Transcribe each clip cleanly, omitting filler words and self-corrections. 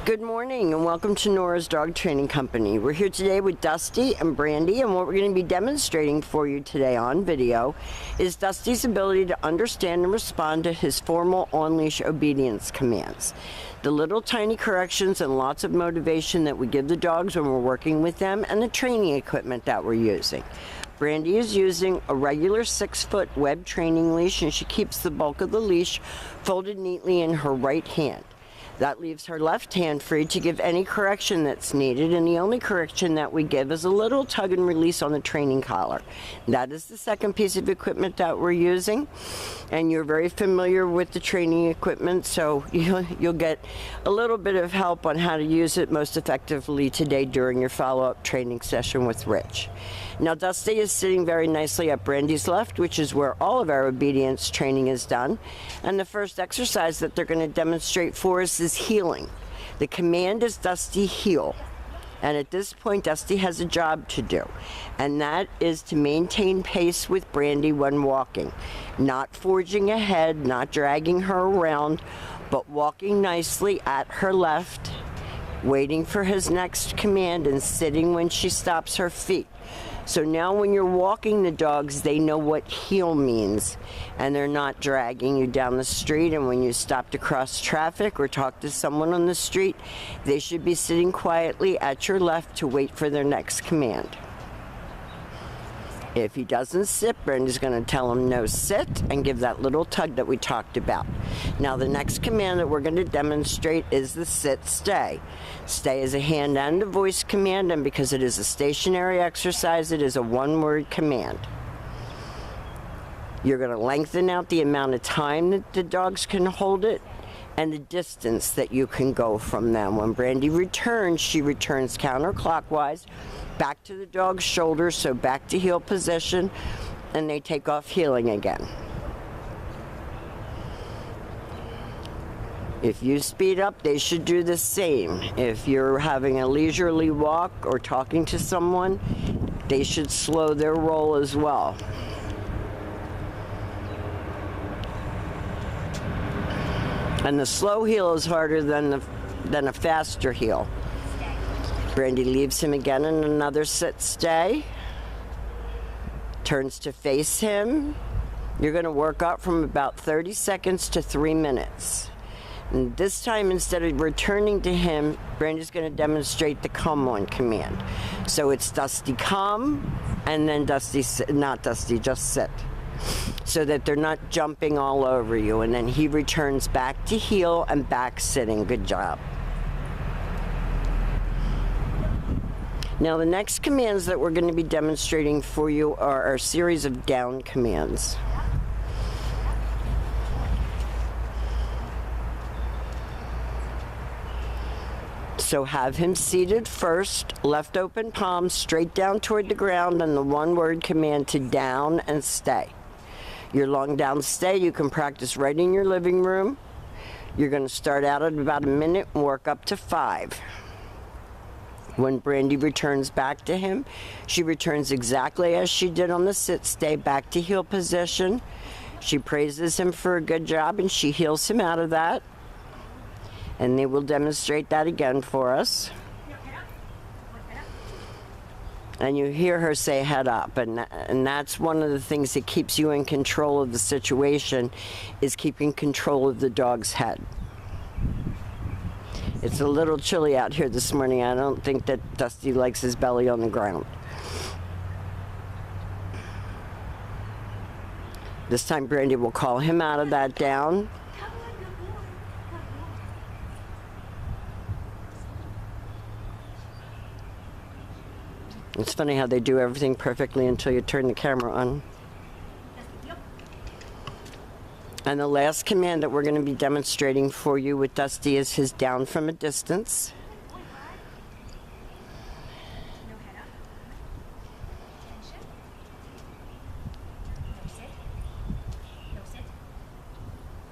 Good morning and welcome to Nora's Dog Training Company. We're here today with Dusty and Brandy, and what we're going to be demonstrating for you today on video is Dusty's ability to understand and respond to his formal on-leash obedience commands. The little tiny corrections and lots of motivation that we give the dogs when we're working with them, and the training equipment that we're using. Brandy is using a regular 6-foot web training leash, and she keeps the bulk of the leash folded neatly in her right hand. That leaves her left hand free to give any correction that's needed, and the only correction that we give is a little tug and release on the training collar. That is the second piece of equipment that we're using, and you're very familiar with the training equipment, so you'll get a little bit of help on how to use it most effectively today during your follow-up training session with Rich. Now, Dusty is sitting very nicely at Brandy's left, which is where all of our obedience training is done. And the first exercise that they're going to demonstrate for us is heeling. The command is Dusty heel. And at this point, Dusty has a job to do. And that is to maintain pace with Brandy when walking. Not forging ahead, not dragging her around, but walking nicely at her left, waiting for his next command and sitting when she stops her feet. So now when you're walking the dogs, they know what heel means, and they're not dragging you down the street. And when you stop to cross traffic or talk to someone on the street, they should be sitting quietly at your left to wait for their next command. If he doesn't sit, Brandy's going to tell him no sit and give that little tug that we talked about. Now the next command that we're going to demonstrate is the sit stay. Stay is a hand and a voice command, and because it is a stationary exercise, it is a one-word command. You're going to lengthen out the amount of time that the dogs can hold it and the distance that you can go from them. When Brandy returns, she returns counterclockwise back to the dog's shoulders, so back to heel position, and they take off heeling again. If you speed up, they should do the same. If you're having a leisurely walk or talking to someone, they should slow their roll as well. And the slow heel is harder than a faster heel. Brandy leaves him again in another sit stay. Turns to face him. You're going to work up from about 30 seconds to 3 minutes. And this time, instead of returning to him, Brandy's going to demonstrate the come on command. So it's Dusty come, and then Dusty sit, not Dusty, just sit. So that they're not jumping all over you. And then he returns back to heel and back sitting. Good job. Now the next commands that we're going to be demonstrating for you are a series of down commands. So have him seated first, left open palm straight down toward the ground, and the one-word command to down and stay. Your long down stay you can practice right in your living room. You're going to start out at about a minute and work up to 5. When Brandy returns back to him, she returns exactly as she did on the sit stay, back to heel position. She praises him for a good job and she heels him out of that. And they will demonstrate that again for us. And you hear her say head up, and that's one of the things that keeps you in control of the situation, is keeping control of the dog's head. It's a little chilly out here this morning. I don't think that Dusty likes his belly on the ground. This time Brandy will call him out of that down. It's funny how they do everything perfectly until you turn the camera on. And the last command that we're going to be demonstrating for you with Dusty is his down from a distance.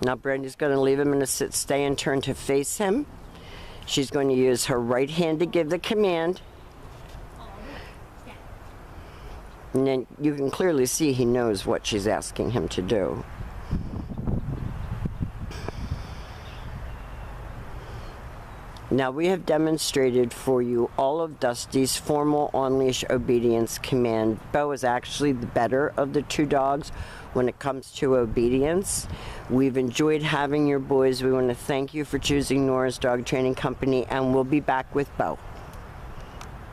Now Brandy's going to leave him in a sit stay and turn to face him. She's going to use her right hand to give the command. And then you can clearly see he knows what she's asking him to do. Now we have demonstrated for you all of Dusty's formal on-leash obedience command. Bo is actually the better of the two dogs when it comes to obedience. We've enjoyed having your boys. We want to thank you for choosing Nora's Dog Training Company, and we'll be back with Bo.